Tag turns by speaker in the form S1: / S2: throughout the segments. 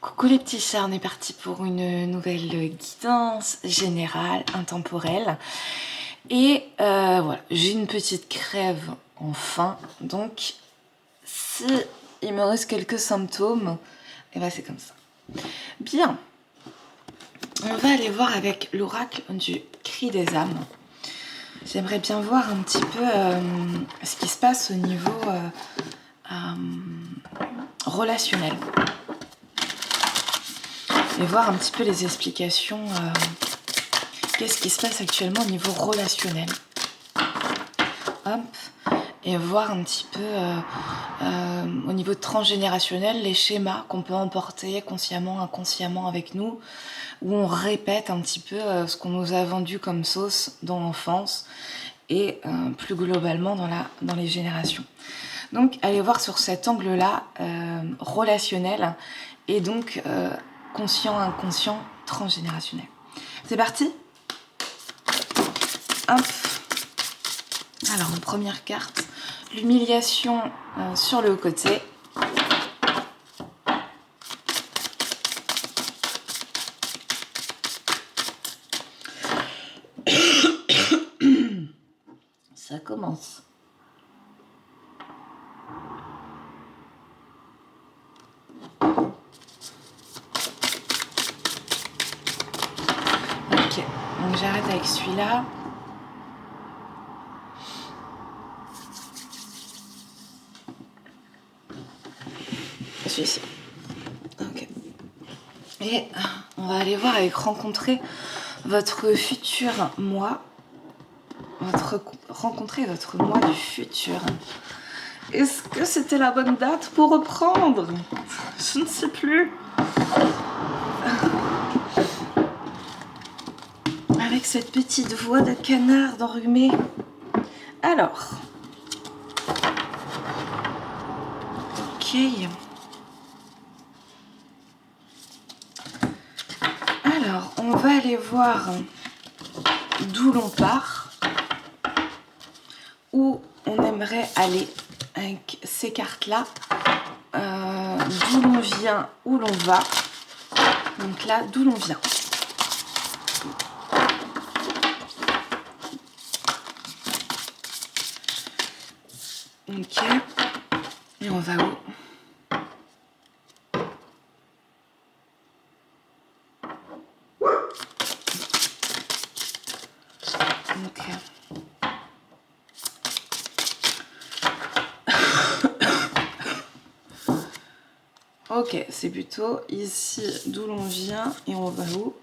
S1: Coucou les petits chats, on est parti pour une nouvelle guidance générale, intemporelle. Et voilà, j'ai une petite crève enfin, donc si il me reste quelques symptômes, et ben c'est comme ça. Bien, on va aller voir avec l'oracle du cri des âmes. J'aimerais bien voir un petit peu ce qui se passe au niveau relationnel. Et voir un petit peu les explications, qu'est-ce qui se passe actuellement au niveau relationnel. Hop, et voir un petit peu au niveau transgénérationnel les schémas qu'on peut emporter consciemment, inconsciemment avec nous, où on répète un petit peu ce qu'on nous a vendu comme sauce dans l'enfance et plus globalement dans les générations. Donc allez voir sur cet angle-là relationnel et donc conscient, inconscient, transgénérationnel. C'est parti. Hop. Alors, en première carte, l'humiliation sur le côté. Ça commence. Ok, donc j'arrête avec celui-là. Celui-ci. Ok. Et on va aller voir avec rencontrer votre futur moi. Rencontrer votre moi du futur. Est-ce que c'était la bonne date pour reprendre? Je ne sais plus. Avec cette petite voix de canard enrhumé. Alors. Ok. Alors, on va aller voir d'où l'on part, où on aimerait aller avec ces cartes-là, d'où l'on vient, où l'on va. Donc là, d'où l'on vient. Ok. Et on va où? Ok. Ok, c'est plutôt ici d'où l'on vient et on va où?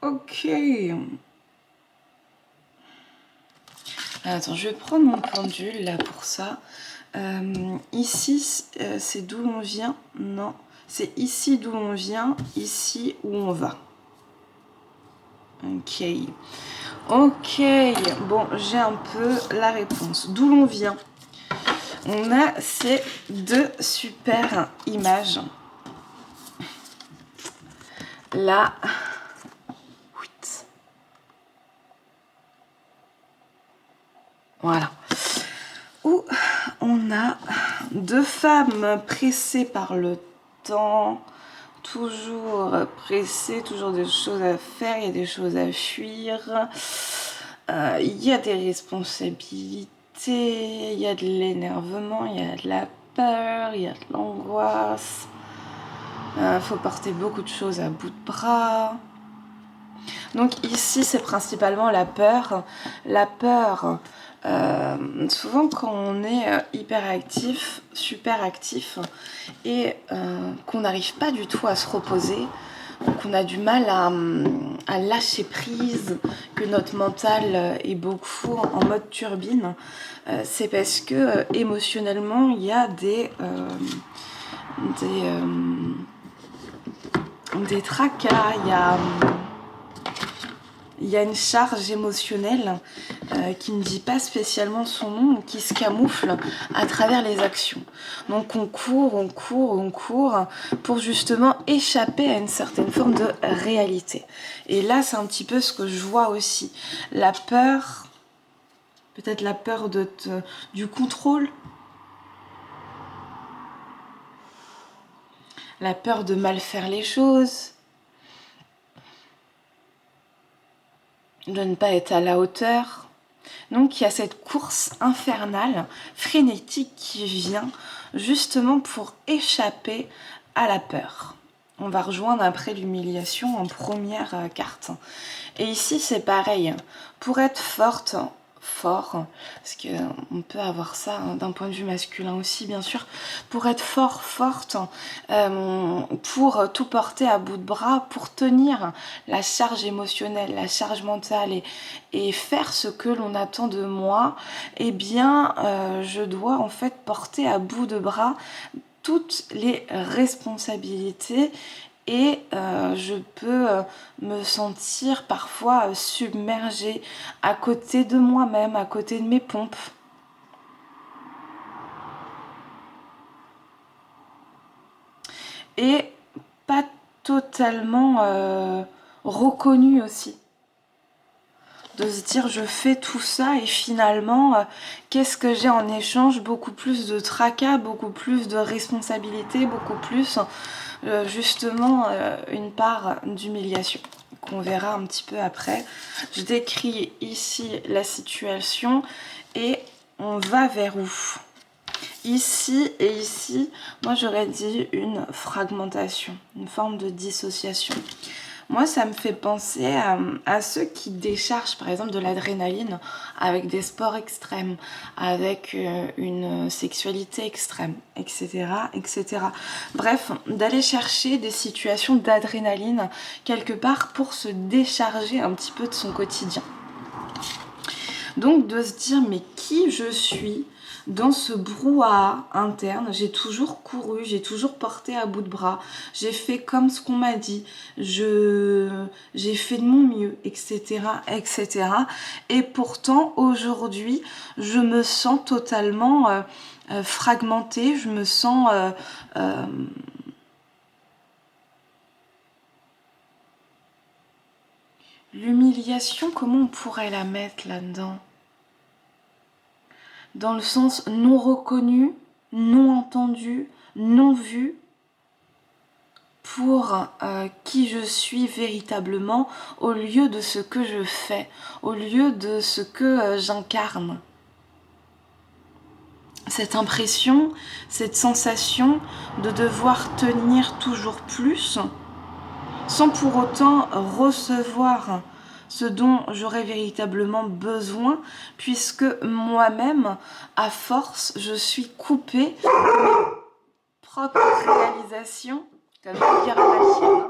S1: Ok. Attends, je vais prendre mon pendule là pour ça. Ici, c'est d'où l'on vient? Non, c'est ici d'où l'on vient, ici où on va. Ok. Ok, bon, j'ai un peu la réponse. D'où l'on vient? On a ces deux super images. Là, voilà. Où on a deux femmes pressées par le temps, toujours pressées, toujours des choses à faire, il y a des choses à fuir, il y a des responsabilités, il y a de l'énervement, il y a de la peur, il y a de l'angoisse, faut porter beaucoup de choses à bout de bras. Donc ici c'est principalement la peur. La peur, souvent quand on est hyperactif, super actif et qu'on n'arrive pas du tout à se reposer, qu'on a du mal à lâcher prise, que notre mental est beaucoup en mode turbine, c'est parce que émotionnellement il y a des tracas, il y a une charge émotionnelle qui ne dit pas spécialement son nom, qui se camoufle à travers les actions. Donc on court pour justement échapper à une certaine forme de réalité. Et là, c'est un petit peu ce que je vois aussi. La peur, peut-être la peur du contrôle, la peur de mal faire les choses, de ne pas être à la hauteur. Donc il y a cette course infernale, frénétique qui vient justement pour échapper à la peur. On va rejoindre après l'humiliation en première carte. Et ici c'est pareil, pour être forte, fort, parce qu'on peut avoir ça d'un point de vue masculin aussi bien sûr, pour être fort, forte, pour tout porter à bout de bras, pour tenir la charge émotionnelle, la charge mentale et faire ce que l'on attend de moi, eh bien je dois en fait porter à bout de bras toutes les responsabilités et je peux me sentir parfois submergée à côté de moi-même, à côté de mes pompes. Et pas totalement reconnue aussi. De se dire je fais tout ça et finalement qu'est-ce que j'ai en échange? Beaucoup plus de tracas, beaucoup plus de responsabilités, beaucoup plus justement une part d'humiliation qu'on verra un petit peu après. Je décris ici la situation et on va vers où? Ici et ici, moi j'aurais dit une fragmentation, une forme de dissociation. Moi, ça me fait penser à ceux qui déchargent, par exemple, de l'adrénaline avec des sports extrêmes, avec une sexualité extrême, etc., etc. Bref, d'aller chercher des situations d'adrénaline quelque part pour se décharger un petit peu de son quotidien. Donc, de se dire, mais qui je suis ? Dans ce brouhaha interne, j'ai toujours couru, j'ai toujours porté à bout de bras, j'ai fait comme ce qu'on m'a dit, j'ai fait de mon mieux, etc., etc. Et pourtant, aujourd'hui, je me sens totalement fragmentée, je me sens... l'humiliation, comment on pourrait la mettre là-dedans ? Dans le sens non reconnu, non entendu, non vu pour qui je suis véritablement au lieu de ce que je fais, au lieu de ce que j'incarne. Cette impression, cette sensation de devoir tenir toujours plus sans pour autant recevoir ce dont j'aurais véritablement besoin, puisque moi-même, à force, je suis coupée de mes propres réalisations, comme dire la chienne.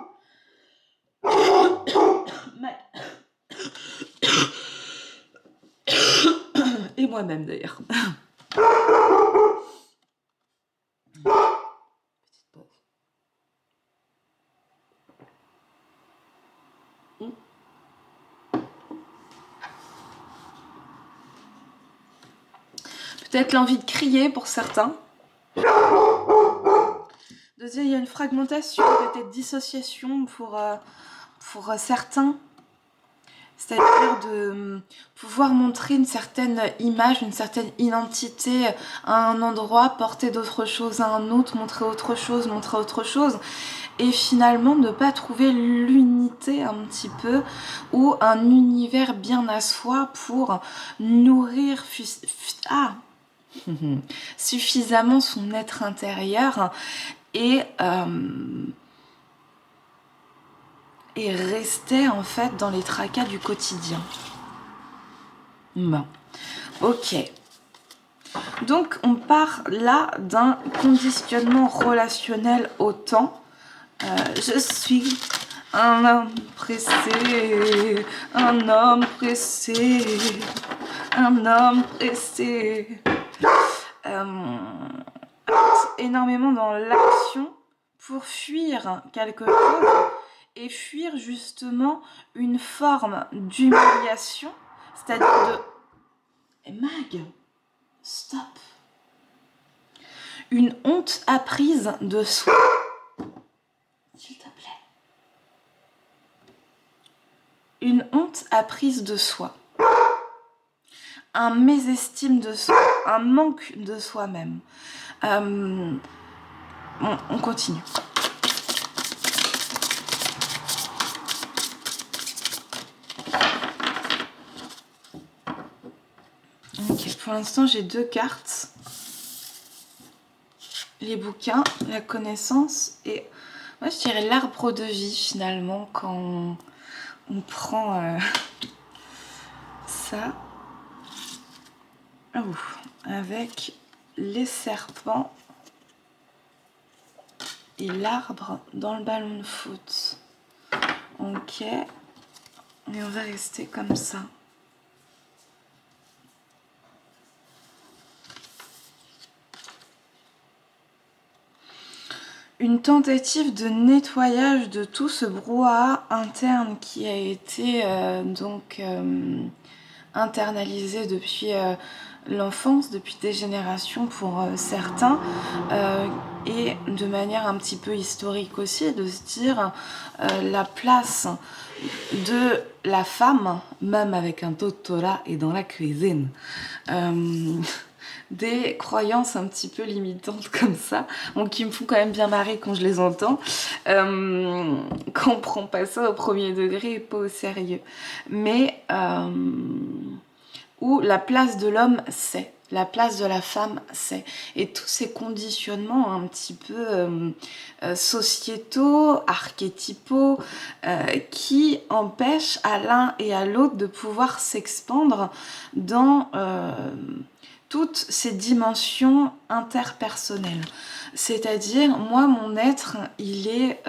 S1: Et moi-même d'ailleurs. Peut-être l'envie de crier pour certains. De dire il y a une fragmentation, peut-être dissociation pour certains. C'est-à-dire de pouvoir montrer une certaine image, une certaine identité à un endroit, porter d'autres choses à un autre, montrer autre chose, et finalement ne pas trouver l'unité un petit peu ou un univers bien à soi pour nourrir suffisamment son être intérieur et rester en fait dans les tracas du quotidien. Bon, ok. Donc on part là d'un conditionnement relationnel au temps. Je suis un homme pressé, un homme pressé, un homme pressé. Énormément dans l'action pour fuir quelque chose et fuir justement une forme d'humiliation, c'est-à-dire de... Mag, stop. Une honte apprise de soi. S'il te plaît. Une honte apprise de soi. un mésestime de soi, un manque de soi-même. On continue. Ok, pour l'instant j'ai 2 cartes. Les bouquins, la connaissance et moi je dirais l'arbre de vie finalement quand on prend ça. Oh, avec les serpents et l'arbre dans le ballon de foot. Ok, et on va rester comme ça. Une tentative de nettoyage de tout ce brouhaha interne qui a été internalisé depuis l'enfance, depuis des générations pour certains, et de manière un petit peu historique aussi, de se dire la place de la femme, même avec un totora et dans la cuisine. Des croyances un petit peu limitantes comme ça, bon, qui me font quand même bien marrer quand je les entends, quand on prend pas ça au premier degré et pas au sérieux. Mais où la place de l'homme c'est, la place de la femme c'est. Et tous ces conditionnements un petit peu sociétaux, archétypaux, qui empêchent à l'un et à l'autre de pouvoir s'expandre dans toutes ces dimensions interpersonnelles. C'est-à-dire, moi, mon être, il est...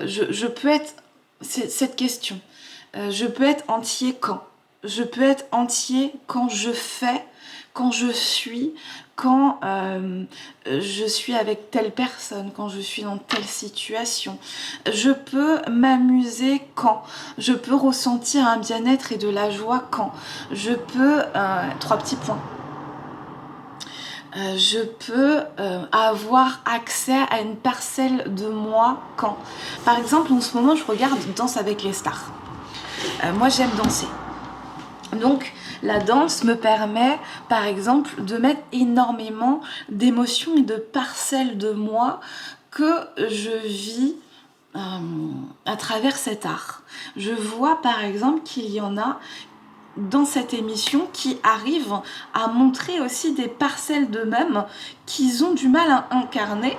S1: je peux être... C'est cette question. Je peux être entier quand ? Je peux être entier quand je fais, quand je suis, quand je suis avec telle personne, quand je suis dans telle situation. Je peux m'amuser quand. Je peux ressentir un bien-être et de la joie quand. Je peux... 3 petits points. Je peux avoir accès à une parcelle de moi quand. Par exemple, en ce moment, je regarde Danse avec les stars. Moi, j'aime danser. Donc, la danse me permet, par exemple, de mettre énormément d'émotions et de parcelles de moi que je vis à travers cet art. Je vois, par exemple, qu'il y en a dans cette émission qui arrivent à montrer aussi des parcelles d'eux-mêmes qu'ils ont du mal à incarner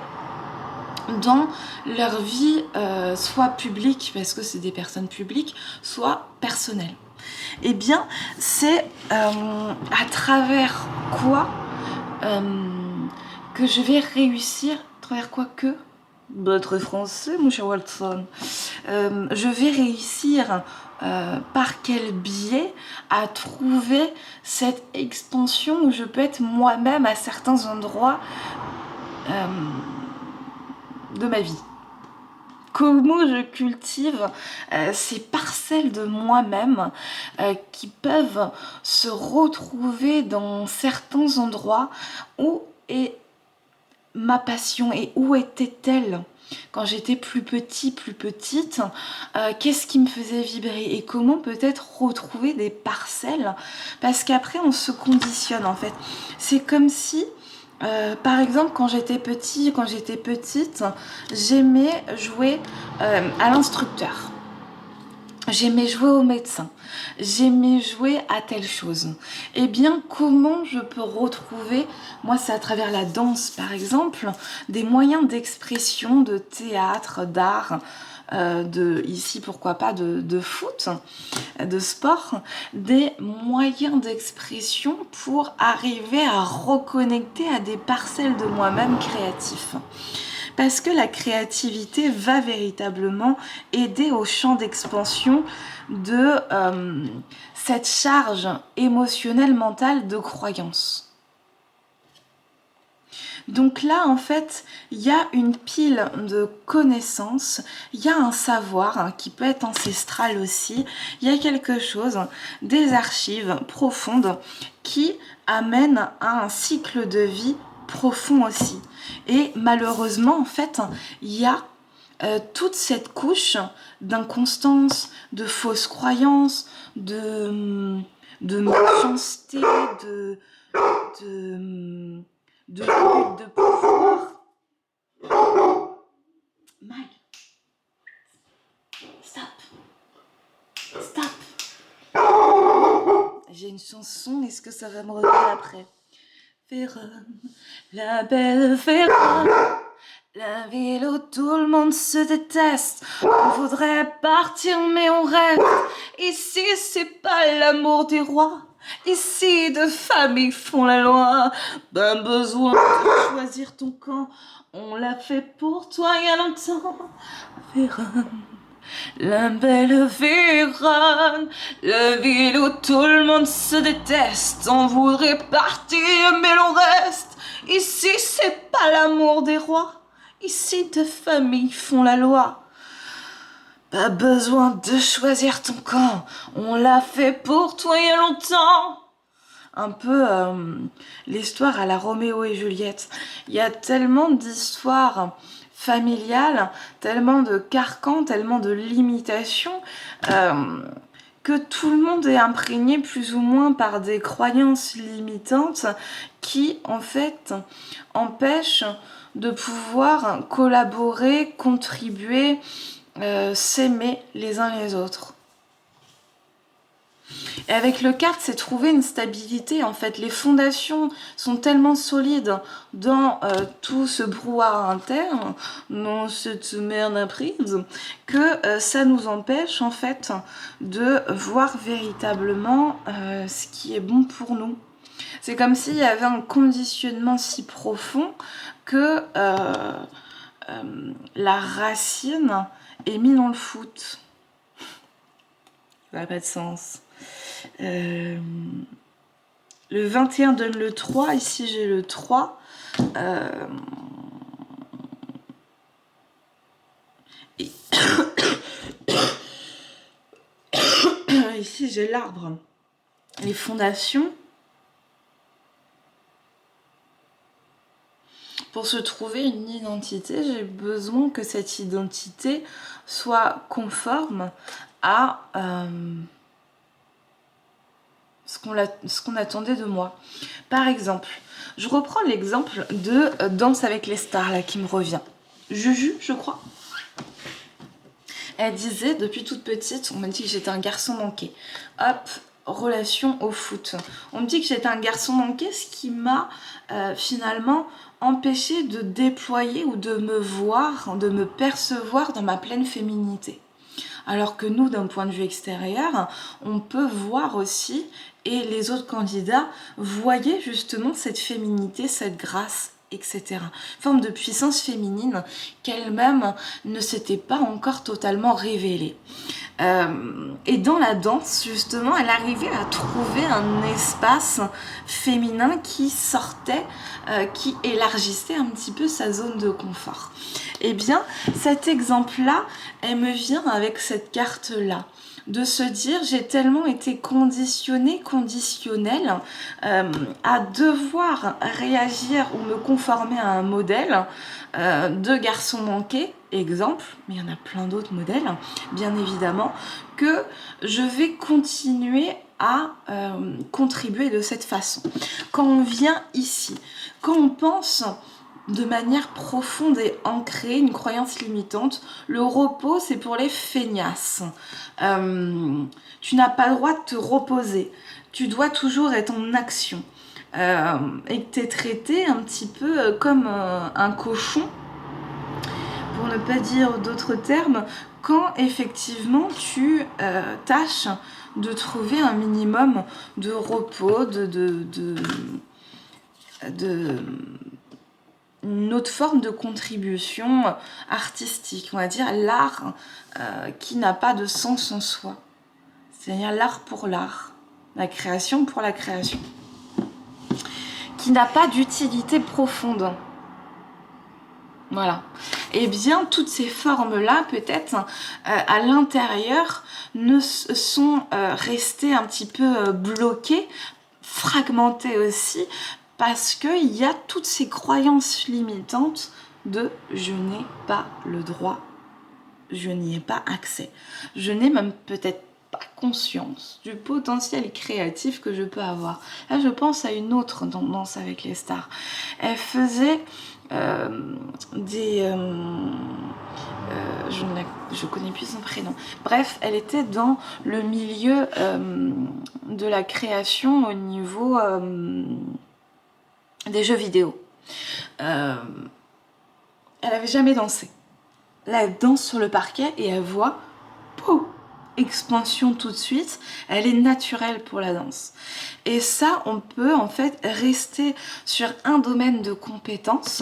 S1: dans leur vie, soit publique, parce que c'est des personnes publiques, soit personnelles. Eh bien, c'est à travers quoi que je vais réussir, à travers quoi que votre français, mon cher Watson, je vais réussir par quel biais à trouver cette expansion où je peux être moi-même à certains endroits de ma vie. Comment je cultive ces parcelles de moi-même qui peuvent se retrouver dans certains endroits où est ma passion et où était-elle quand j'étais plus petit, plus petite, qu'est-ce qui me faisait vibrer et comment peut-être retrouver des parcelles, parce qu'après on se conditionne en fait. C'est comme si par exemple, quand j'étais petite, j'aimais jouer à l'instructeur. J'aimais jouer au médecin. J'aimais jouer à telle chose. Eh bien, comment je peux retrouver, moi c'est à travers la danse par exemple, des moyens d'expression, de théâtre, d'art, ici pourquoi pas de foot, de sport, des moyens d'expression pour arriver à reconnecter à des parcelles de moi-même créatifs. Parce que la créativité va véritablement aider au champ d'expansion de cette charge émotionnelle, mentale de croyance. Donc là, en fait, il y a une pile de connaissances, il y a un savoir qui peut être ancestral aussi, il y a quelque chose, des archives profondes qui amènent à un cycle de vie profond aussi. Et malheureusement, en fait, il y a toute cette couche d'inconstance, de fausses croyances, de de méchanceté, de lutte de pouvoir. Mike, stop. J'ai une chanson, est-ce que ça va me revenir après? Vérone, la belle Vérone, la ville où tout le monde se déteste. On voudrait partir mais on reste. Ici c'est pas l'amour des rois. Ici deux familles font la loi. Pas besoin de choisir ton camp. On l'a fait pour toi il y a longtemps. Vérone, la belle Vérone, la ville où tout le monde se déteste. On voudrait partir mais l'on reste. Ici c'est pas l'amour des rois. Ici deux familles font la loi. Pas besoin de choisir ton camp. On l'a fait pour toi il y a longtemps. Un peu l'histoire à la Roméo et Juliette. Il y a tellement d'histoires familiales, tellement de carcans, tellement de limitations, que tout le monde est imprégné plus ou moins par des croyances limitantes qui, en fait, empêchent de pouvoir collaborer, contribuer, s'aimer les uns les autres. Et avec le kart, c'est trouver une stabilité. En fait, les fondations sont tellement solides dans tout ce brouhaha interne, dans cette merde apprise, que ça nous empêche en fait de voir véritablement ce qui est bon pour nous. C'est comme s'il y avait un conditionnement si profond que la racine est mise dans le foot. Ça n'a pas de sens. Le 21 donne le 3, ici j'ai le 3. Et ici j'ai l'arbre. Les fondations. Pour se trouver une identité, j'ai besoin que cette identité soit conforme à ce qu'on attendait de moi. Par exemple, je reprends l'exemple de Danse avec les stars, là, qui me revient. Juju, je crois. Elle disait, depuis toute petite, on m'a dit que j'étais un garçon manqué. Hop, relation au foot. On me dit que j'étais un garçon manqué, ce qui m'a finalement empêché de déployer ou de me voir, de me percevoir dans ma pleine féminité. Alors que nous, d'un point de vue extérieur, on peut voir aussi, et les autres candidats voyaient justement cette féminité, cette grâce, etc. Une forme de puissance féminine qu'elle-même ne s'était pas encore totalement révélée. Et dans la danse, justement, elle arrivait à trouver un espace féminin qui sortait, qui élargissait un petit peu sa zone de confort. Eh bien, cet exemple-là, elle me vient avec cette carte-là. De se dire, j'ai tellement été conditionnelle à devoir réagir ou me conformer à un modèle de garçon manqué, exemple, mais il y en a plein d'autres modèles, bien évidemment, que je vais continuer à contribuer de cette façon. Quand on vient ici, quand on pense de manière profonde et ancrée, une croyance limitante, le repos c'est pour les feignasses. Tu n'as pas le droit de te reposer, tu dois toujours être en action. Et que tu es traité un petit peu comme un cochon, pour ne pas dire d'autres termes, quand effectivement tu tâches de trouver un minimum de repos, une autre forme de contribution artistique, on va dire l'art qui n'a pas de sens en soi. C'est-à-dire l'art pour l'art, la création pour la création, qui n'a pas d'utilité profonde. Voilà. Et bien, toutes ces formes-là, peut-être, à l'intérieur, ne sont restées un petit peu bloquées, fragmentées aussi, parce qu'il y a toutes ces croyances limitantes de « je n'ai pas le droit », je n'y ai pas accès. Je n'ai même peut-être pas conscience du potentiel créatif que je peux avoir. Là, je pense à une autre dans Danse avec les stars. Elle faisait je connais plus son prénom. Bref, elle était dans le milieu de la création au niveau des jeux vidéo. Elle avait jamais dansé. Là, elle danse sur le parquet et elle voit, pouf, expansion tout de suite. Elle est naturelle pour la danse. Et ça, on peut en fait rester sur un domaine de compétences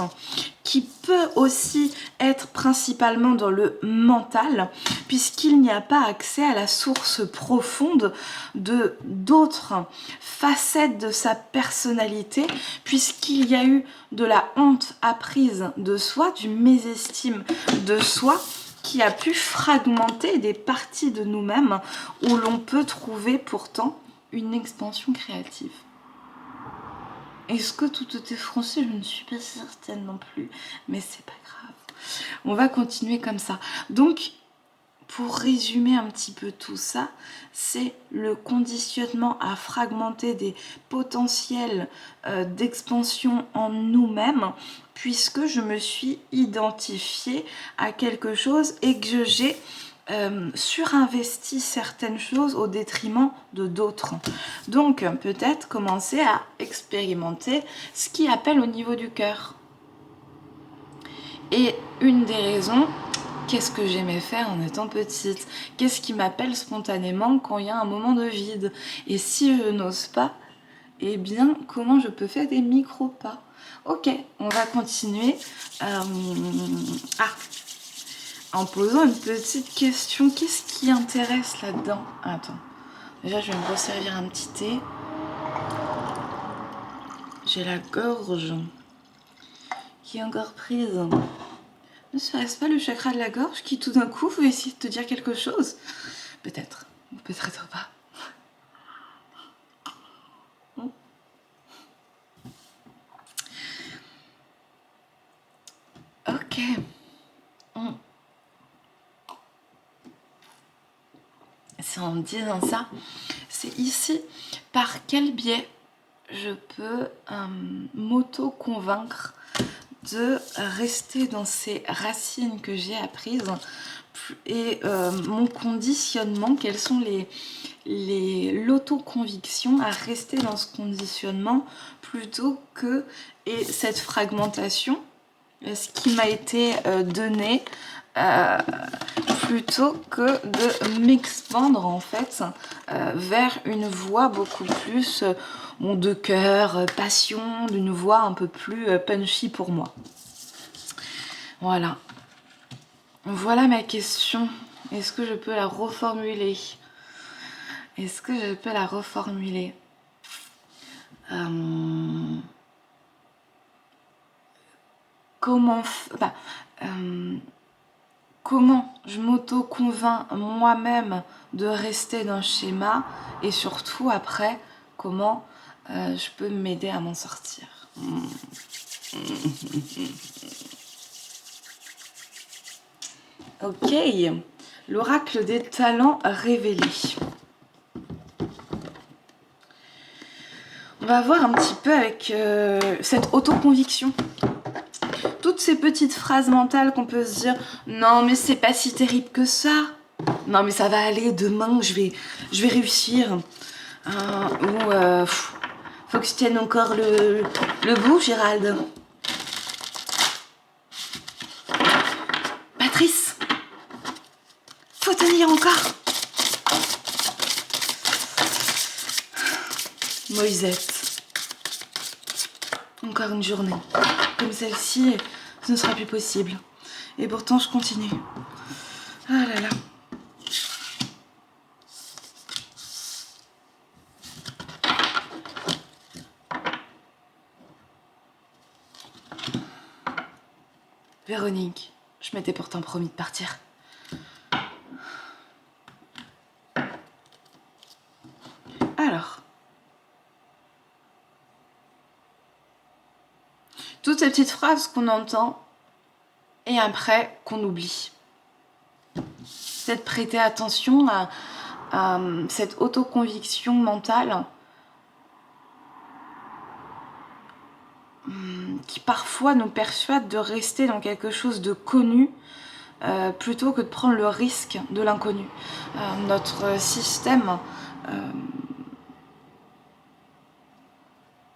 S1: qui peut aussi être principalement dans le mental, puisqu'il n'y a pas accès à la source profonde de d'autres facettes de sa personnalité, puisqu'il y a eu de la honte apprise de soi, du mésestime de soi, qui a pu fragmenter des parties de nous-mêmes où l'on peut trouver pourtant une expansion créative. Est-ce que tout était français? Je ne suis pas certaine non plus, mais c'est pas grave. On va continuer comme ça. Donc, pour résumer un petit peu tout ça, c'est le conditionnement à fragmenter des potentiels d'expansion en nous-mêmes, puisque je me suis identifiée à quelque chose et que j'ai surinvesti certaines choses au détriment de d'autres. Donc peut-être commencer à expérimenter ce qui appelle au niveau du cœur. Et une des raisons, qu'est-ce que j'aimais faire en étant petite? Qu'est-ce qui m'appelle spontanément quand il y a un moment de vide? Et si je n'ose pas, eh bien comment je peux faire des micro-pas? Ok, on va continuer. En posant une petite question, qu'est-ce qui intéresse là-dedans? Attends, déjà je vais me resservir un petit thé. J'ai la gorge qui est encore prise. Ne serait-ce pas le chakra de la gorge qui tout d'un coup veut essayer de te dire quelque chose? Peut-être, peut-être pas. Ok. C'est en me disant ça, c'est ici par quel biais je peux m'auto-convaincre de rester dans ces racines que j'ai apprises et mon conditionnement, quelles sont l'auto-conviction à rester dans ce conditionnement plutôt que et cette fragmentation, ce qui m'a été donné plutôt que de m'expandre en fait vers une voix beaucoup plus de cœur, passion, d'une voix un peu plus punchy pour moi. Voilà. Voilà ma question. Est-ce que je peux la reformuler? Est-ce que je peux la reformuler? Comment je m'auto-convainc moi-même de rester dans le schéma et surtout après, comment je peux m'aider à m'en sortir. Ok, l'oracle des talents révélés. On va voir un petit peu avec cette autoconviction. Toutes ces petites phrases mentales qu'on peut se dire « Non, mais c'est pas si terrible que ça. Non, mais ça va aller, demain, je vais réussir. » Ou faut que je tienne encore le bout, Gérald. Patrice, faut tenir encore. Moisette, encore une journée. Comme celle-ci, ce ne sera plus possible. Et pourtant, je continue. Ah là là. Véronique, je m'étais pourtant promis de partir. Alors, toutes ces petites phrases qu'on entend et après qu'on oublie. Peut-être prêter attention cette autoconviction mentale qui parfois nous persuade de rester dans quelque chose de connu plutôt que de prendre le risque de l'inconnu. Notre système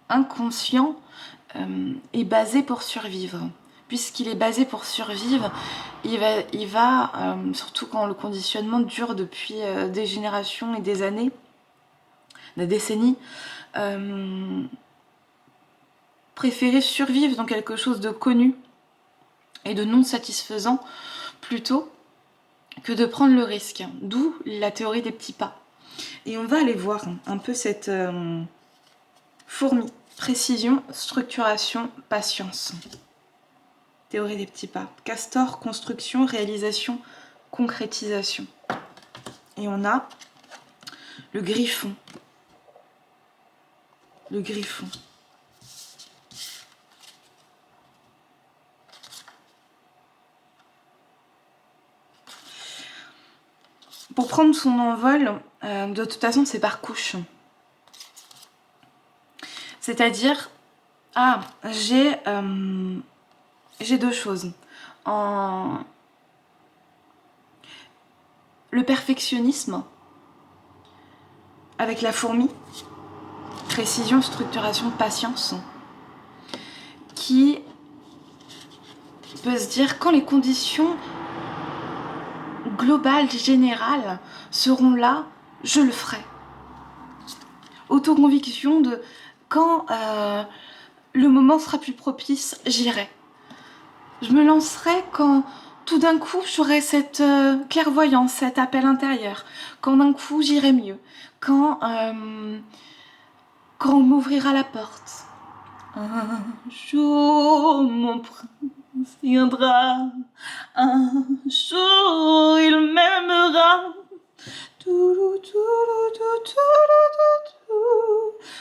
S1: inconscient est basé pour survivre. Puisqu'il est basé pour survivre, il va surtout quand le conditionnement dure depuis des générations et des années, des décennies, préférer survivre dans quelque chose de connu et de non satisfaisant plutôt que de prendre le risque. D'où la théorie des petits pas. Et on va aller voir un peu cette fourmi. Précision, structuration, patience. Théorie des petits pas. Castor, construction, réalisation, concrétisation. Et on a le griffon. Le griffon. Pour prendre son envol, de toute façon, c'est par couche. C'est-à-dire, j'ai 2 choses. Le perfectionnisme, avec la fourmi, précision, structuration, patience, qui peut se dire quand les conditions globales, générales seront là, je le ferai. Autoconviction de quand le moment sera plus propice, j'irai. Je me lancerai quand tout d'un coup j'aurai cette clairvoyance, cet appel intérieur, quand d'un coup j'irai mieux, quand on m'ouvrira la porte. Un jour mon prince viendra, un jour il m'aimera.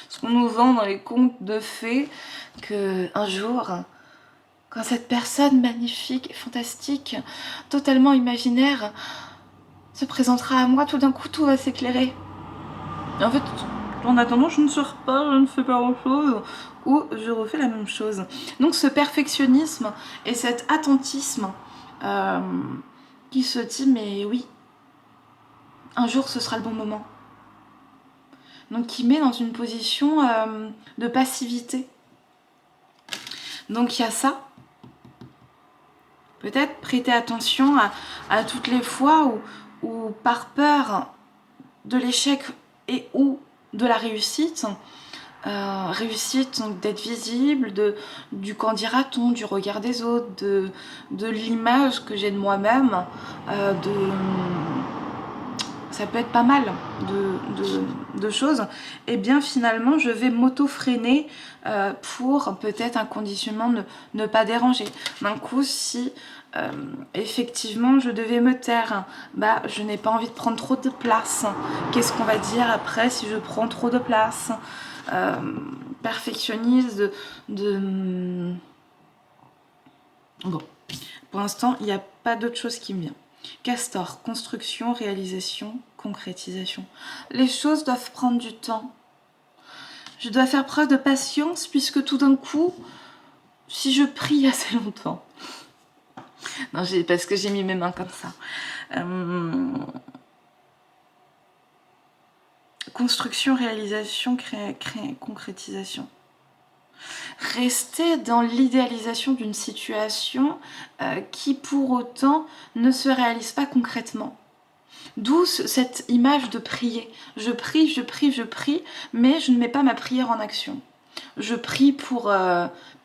S1: Ce qu'on nous vend dans les contes de fées, qu'un jour, quand cette personne magnifique et fantastique, totalement imaginaire, se présentera à moi, tout d'un coup tout va s'éclairer. Et en fait, en attendant, je ne sors pas, je ne fais pas grand-chose, ou je refais la même chose. Donc ce perfectionnisme et cet attentisme qui se dit, mais oui, un jour ce sera le bon moment. Donc qui met dans une position de passivité. Donc il y a ça. Peut-être prêter attention à toutes les fois où par peur de l'échec et ou de la réussite, réussite donc d'être visible, du qu'en dira-t-on, du regard des autres, de l'image que j'ai de moi-même, ça peut être pas mal de choses, et bien finalement je vais m'auto-freiner pour peut-être un conditionnement ne pas déranger. D'un coup, si effectivement je devais me taire, je n'ai pas envie de prendre trop de place. Qu'est-ce qu'on va dire après si je prends trop de place? Perfectionniste bon, pour l'instant il n'y a pas d'autre chose qui me vient. Castor, construction, réalisation, concrétisation. Les choses doivent prendre du temps. Je dois faire preuve de patience puisque tout d'un coup, si je prie assez longtemps, non, parce que j'ai mis mes mains comme ça. Construction, réalisation, concrétisation. Rester dans l'idéalisation d'une situation qui pour autant ne se réalise pas concrètement. D'où cette image de prier. Je prie, je prie, je prie, mais je ne mets pas ma prière en action. Je prie pour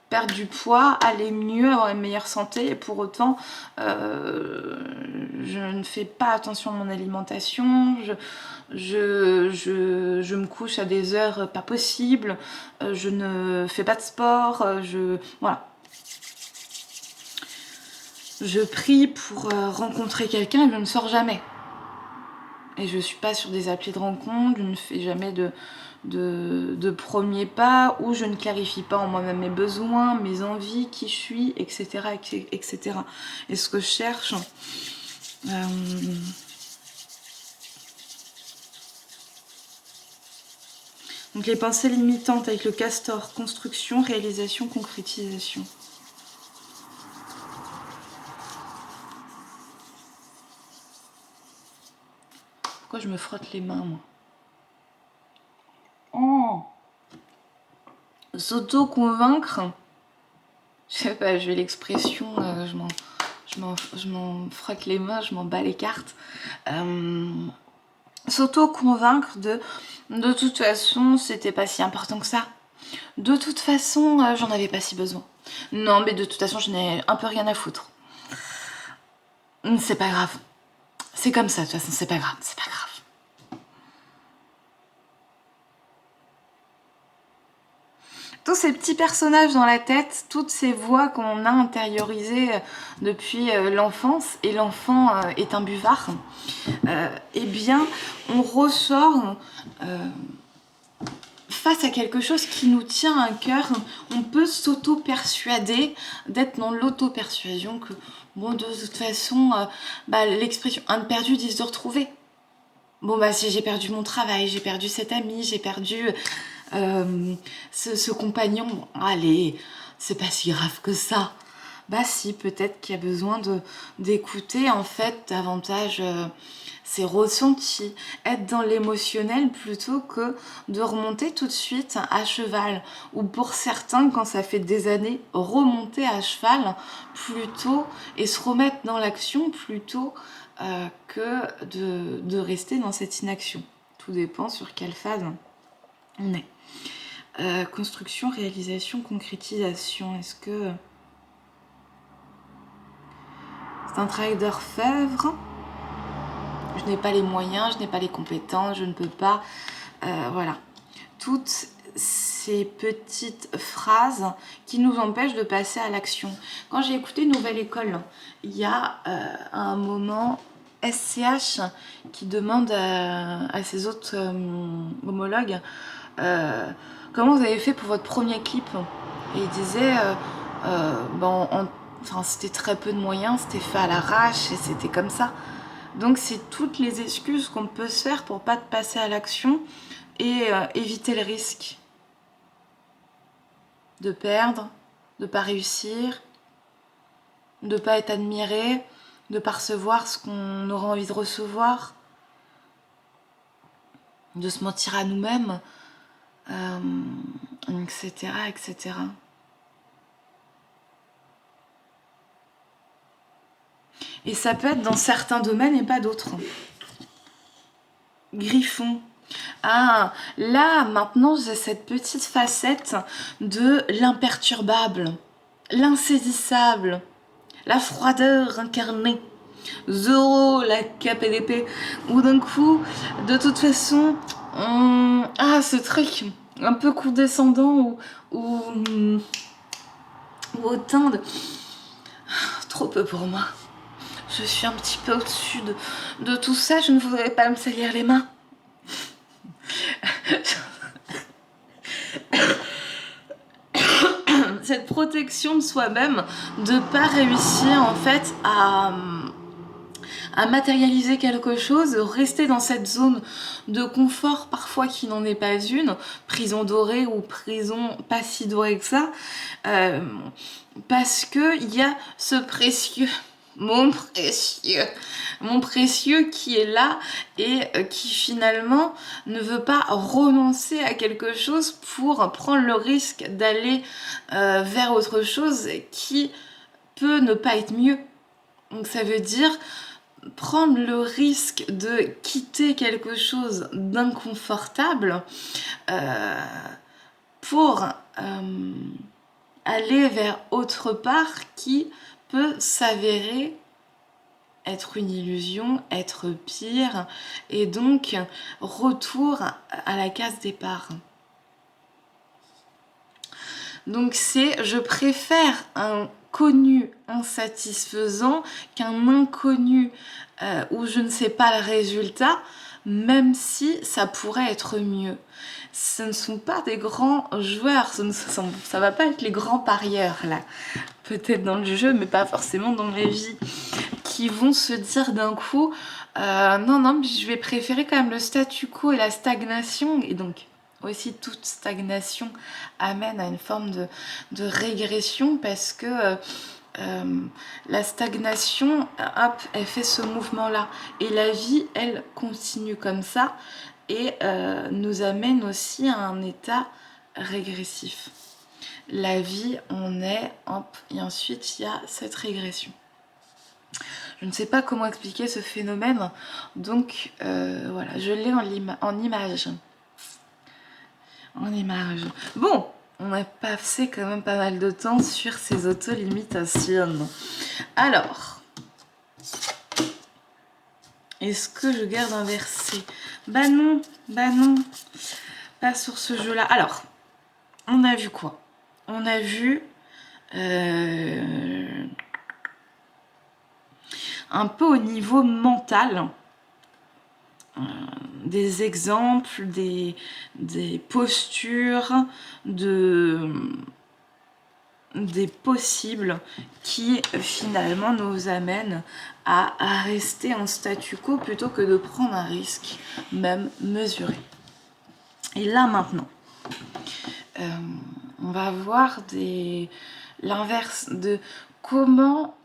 S1: perdre du poids, aller mieux, avoir une meilleure santé, et pour autant, je ne fais pas attention à mon alimentation, je me couche à des heures pas possibles, je ne fais pas de sport, voilà. Je prie pour rencontrer quelqu'un et je ne sors jamais. Et je suis pas sur des applis de rencontre, je ne fais jamais de premiers pas, où je ne clarifie pas en moi-même mes besoins, mes envies, qui je suis, etc. etc. Et ce que je cherche, Donc les pensées limitantes avec le castor, construction, réalisation, concrétisation. Pourquoi je me frotte les mains, moi? Oh, s'auto-convaincre. Je sais pas, j'ai l'expression, je m'en frotte les mains, je m'en bats les cartes. S'auto-convaincre de toute façon, c'était pas si important que ça. De toute façon, j'en avais pas si besoin. Non, mais de toute façon, je n'ai un peu rien à foutre. C'est pas grave. C'est comme ça, de toute façon, c'est pas grave, c'est pas grave. Tous ces petits personnages dans la tête, toutes ces voix qu'on a intériorisées depuis l'enfance, et l'enfant est un buvard, eh bien, on ressort face à quelque chose qui nous tient à cœur. On peut s'auto-persuader, d'être dans l'auto-persuasion que, bon, de toute façon, l'expression « un de perdu, 10 de retrouver ». Bon, si j'ai perdu mon travail, j'ai perdu cet ami, j'ai perdu ce compagnon, bon, allez, c'est pas si grave que ça. Si, peut-être qu'il y a besoin d'écouter, en fait, davantage ses ressentis, être dans l'émotionnel plutôt que de remonter tout de suite à cheval. Ou pour certains, quand ça fait des années, remonter à cheval plutôt et se remettre dans l'action plutôt que de rester dans cette inaction. Tout dépend sur quelle phase on est. Construction, réalisation, concrétisation. Est-ce que c'est un travail d'orfèvre? Je n'ai pas les moyens, je n'ai pas les compétences, je ne peux pas... voilà. Toutes ces petites phrases qui nous empêchent de passer à l'action. Quand j'ai écouté Nouvelle École, il y a un moment SCH qui demande à ses autres homologues comment vous avez fait pour votre premier clip. Et il disait c'était très peu de moyens, c'était fait à l'arrache et c'était comme ça. Donc c'est toutes les excuses qu'on peut se faire pour pas passer à l'action et éviter le risque de perdre, de pas réussir, de pas être admiré, de pas recevoir ce qu'on aura envie de recevoir, de se mentir à nous-mêmes, etc., etc. Et ça peut être dans certains domaines et pas d'autres. Griffon. Ah, là, maintenant, j'ai cette petite facette de l'imperturbable, l'insaisissable, la froideur incarnée. Zoro, la cape et l'épée. Ou d'un coup, de toute façon, ce truc un peu condescendant ou hautain de... Trop peu pour moi. Je suis un petit peu au-dessus de tout ça, je ne voudrais pas me salir les mains. Cette protection de soi-même, de pas réussir en fait à matérialiser quelque chose, rester dans cette zone de confort parfois qui n'en est pas une, prison dorée ou prison pas si dorée que ça, parce qu'il y a ce précieux... mon précieux qui est là et qui finalement ne veut pas renoncer à quelque chose pour prendre le risque d'aller vers autre chose qui peut ne pas être mieux. Donc ça veut dire prendre le risque de quitter quelque chose d'inconfortable pour aller vers autre part qui peut s'avérer être une illusion, être pire, et donc retour à la case départ. Donc je préfère un connu insatisfaisant qu'un inconnu où je ne sais pas le résultat, même si ça pourrait être mieux. Ce ne sont pas des grands joueurs, ça va pas être les grands parieurs là, peut-être dans le jeu mais pas forcément dans la vie, qui vont se dire d'un coup non mais je vais préférer quand même le statu quo et la stagnation, et donc aussi toute stagnation amène à une forme de régression parce que la stagnation, hop, elle fait ce mouvement-là. Et la vie, elle, continue comme ça et nous amène aussi à un état régressif. La vie, on est, hop, et ensuite il y a cette régression. Je ne sais pas comment expliquer ce phénomène, donc voilà, je l'ai en image. En image. Bon, on a passé quand même pas mal de temps sur ces auto-limitations. Alors, est-ce que je garde un verset? Bah non, pas sur ce jeu-là. Alors, on a vu quoi? On a vu un peu au niveau mental, des exemples, des postures, des possibles qui finalement nous amènent à rester en statu quo plutôt que de prendre un risque, même mesuré. Et là maintenant, on va voir l'inverse de comment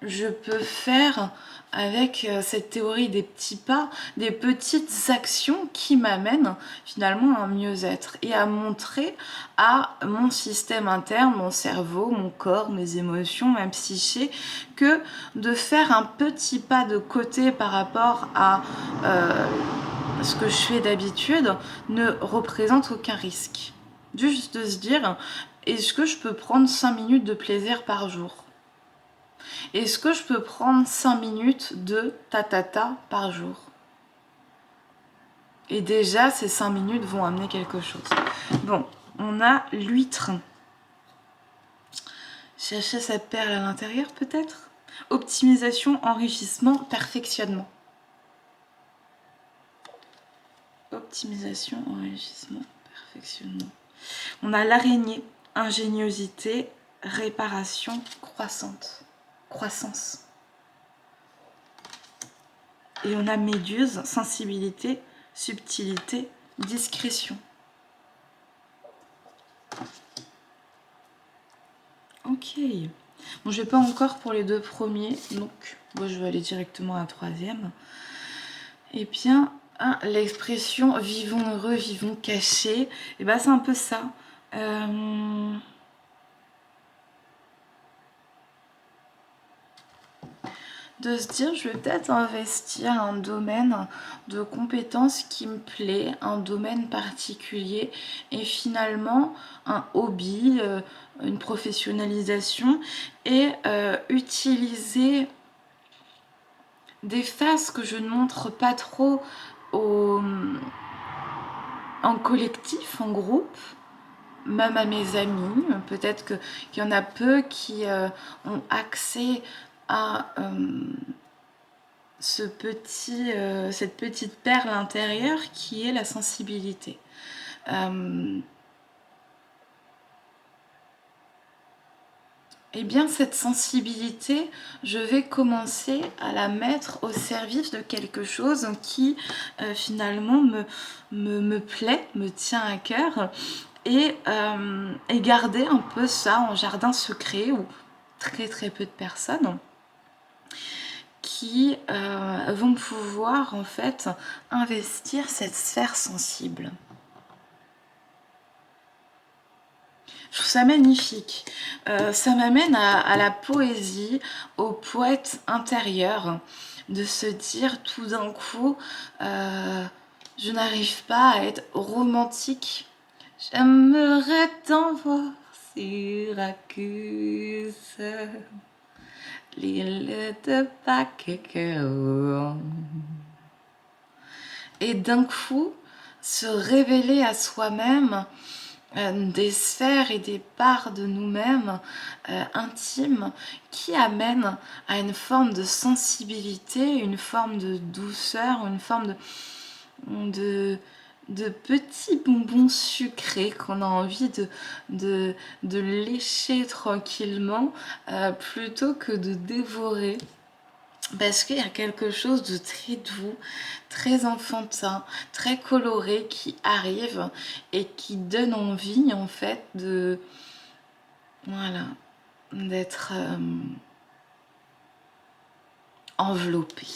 S1: je peux faire avec cette théorie des petits pas, des petites actions qui m'amènent finalement à un mieux-être et à montrer à mon système interne, mon cerveau, mon corps, mes émotions, ma psyché, que de faire un petit pas de côté par rapport à ce que je fais d'habitude ne représente aucun risque. Juste de se dire, est-ce que je peux prendre 5 minutes de plaisir par jour ? Est-ce que je peux prendre 5 minutes de ta par jour? Et déjà, ces 5 minutes vont amener quelque chose. Bon, on a l'huître. Chercher sa perle à l'intérieur peut-être? Optimisation, enrichissement, perfectionnement. Optimisation, enrichissement, perfectionnement. On a l'araignée, ingéniosité, réparation, croissance. Et on a méduse, sensibilité, subtilité, discrétion. Ok. Bon, je vais pas encore pour les 2 premiers, donc moi je vais aller directement à la 3e. Et bien, l'expression vivons heureux, vivons cachés, et ben c'est un peu ça. De se dire, je vais peut-être investir un domaine de compétences qui me plaît, un domaine particulier, et finalement un hobby, une professionnalisation, et utiliser des phases que je ne montre pas trop en collectif, en groupe, même à mes amis. Peut-être qu'il y en a peu qui ont accès à cette petite perle intérieure qui est la sensibilité. Eh bien, cette sensibilité, je vais commencer à la mettre au service de quelque chose qui finalement me plaît, me tient à cœur, et garder un peu ça en jardin secret où très très peu de personnes qui vont pouvoir en fait investir cette sphère sensible. Je trouve ça magnifique. Ça m'amène à la poésie, au poète intérieur, de se dire tout d'un coup, je n'arrive pas à être romantique. J'aimerais tant voir Syracuse, l'île de Pâques. Et d'un coup, se révéler à soi-même des sphères et des parts de nous-mêmes intimes qui amènent à une forme de sensibilité, une forme de douceur, une forme de petits bonbons sucrés qu'on a envie de lécher tranquillement plutôt que de dévorer. Parce qu'il y a quelque chose de très doux, très enfantin, très coloré qui arrive et qui donne envie en fait de... Voilà, d'être enveloppé.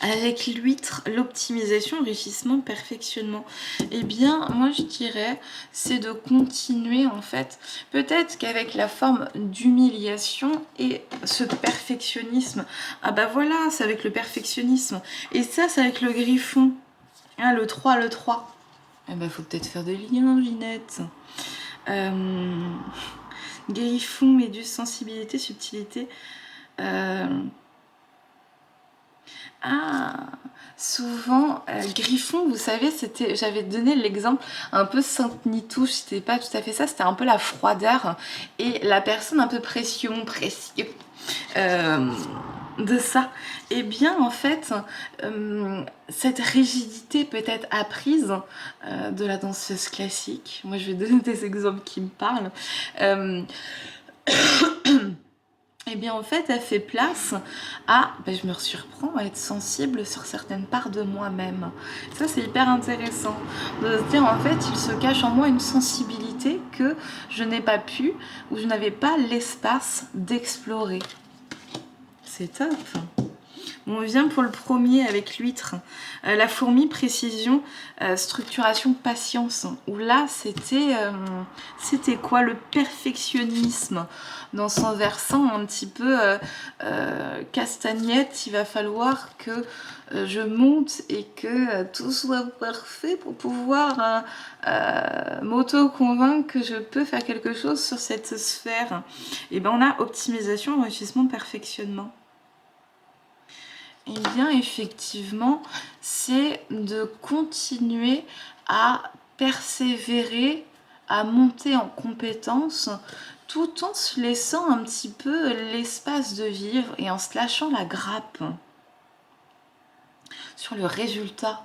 S1: Avec l'huître, l'optimisation, enrichissement, perfectionnement. Eh bien, moi je dirais, c'est de continuer en fait. Peut-être qu'avec la forme d'humiliation et ce perfectionnisme, ah bah voilà, c'est avec le perfectionnisme. Et ça, c'est avec le griffon. Hein, le 3, le 3. Eh ben, faut peut-être faire des liens, Ginette. Griffon, méduse, sensibilité, subtilité. Ah, souvent, Griffon, vous savez, c'était, j'avais donné l'exemple un peu Sainte-Nitouche, c'était pas tout à fait ça, c'était un peu la froideur et la personne un peu pression, précieux de ça. Et bien, en fait, cette rigidité peut-être apprise de la danseuse classique, moi je vais donner des exemples qui me parlent, et bien en fait elle fait place à, ben, je me surprends à être sensible sur certaines parts de moi-même. Ça c'est hyper intéressant de se dire en fait il se cache en moi une sensibilité que je n'ai pas pu ou je n'avais pas l'espace d'explorer. C'est top. On vient pour le premier avec l'huître. La fourmi, précision, structuration, patience. Où là, c'était quoi? Le perfectionnisme dans son versant un petit peu castagnette. Il va falloir que je monte et que tout soit parfait pour pouvoir m'auto-convaincre que je peux faire quelque chose sur cette sphère. Et ben on a optimisation, enrichissement, perfectionnement. Eh bien, effectivement, c'est de continuer à persévérer, à monter en compétence, tout en se laissant un petit peu l'espace de vivre et en se lâchant la grappe sur le résultat.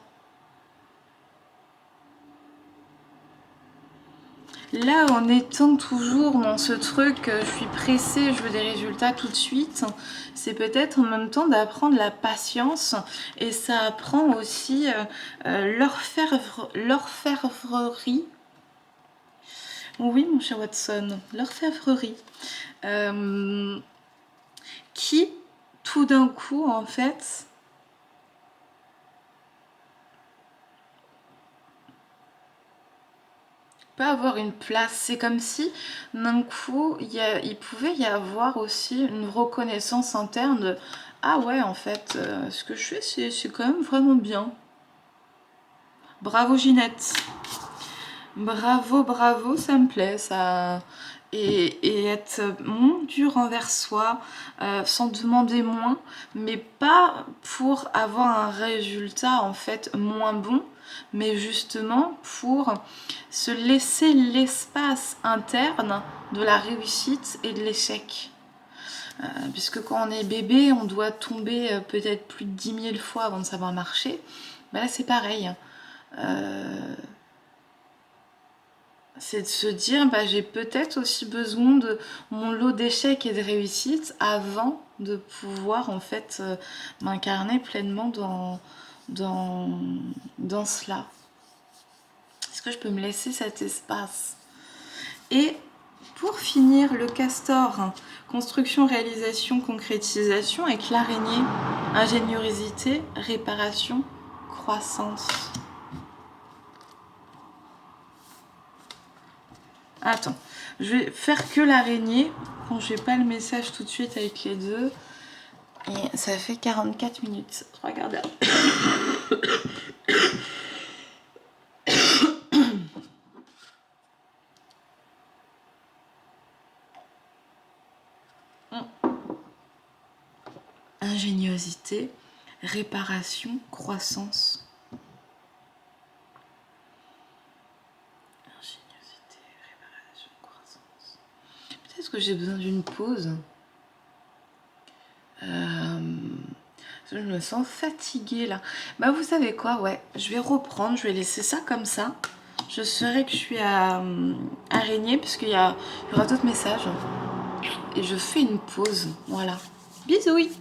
S1: Là, en étant toujours dans ce truc, je suis pressée, je veux des résultats tout de suite, c'est peut-être en même temps d'apprendre la patience et ça apprend aussi l'orfèvrerie. Oui, mon cher Watson, l'orfèvrerie. Qui, tout d'un coup, en fait, peut avoir une place. C'est comme si d'un coup il pouvait y avoir aussi une reconnaissance interne de ah ouais en fait ce que je fais c'est quand même vraiment bien. Bravo Ginette, bravo bravo, ça me plaît ça. Et être moins dur envers soi, s'en demander moins, mais pas pour avoir un résultat en fait moins bon, mais justement pour se laisser l'espace interne de la réussite et de l'échec. Puisque quand on est bébé, on doit tomber peut-être plus de 10 000 fois avant de savoir marcher. Ben là c'est pareil. C'est de se dire bah, j'ai peut-être aussi besoin de mon lot d'échecs et de réussites avant de pouvoir en fait m'incarner pleinement dans cela. Est-ce que je peux me laisser cet espace? Et pour finir, le castor, construction, réalisation, concrétisation, avec l'araignée, ingéniosité, réparation, croissance. Attends, je vais faire que l'araignée. Bon, je n'ai pas le message tout de suite avec les deux. Et ça fait 44 minutes. Regardez. Ingéniosité, réparation, croissance. Ingéniosité, réparation, croissance. Peut-être que j'ai besoin d'une pause. Je me sens fatiguée là. Bah vous savez quoi, ouais, je vais reprendre, je vais laisser ça comme ça. Je saurai que je suis à araignée puisqu'il y aura d'autres messages. Et je fais une pause, voilà. Bisous.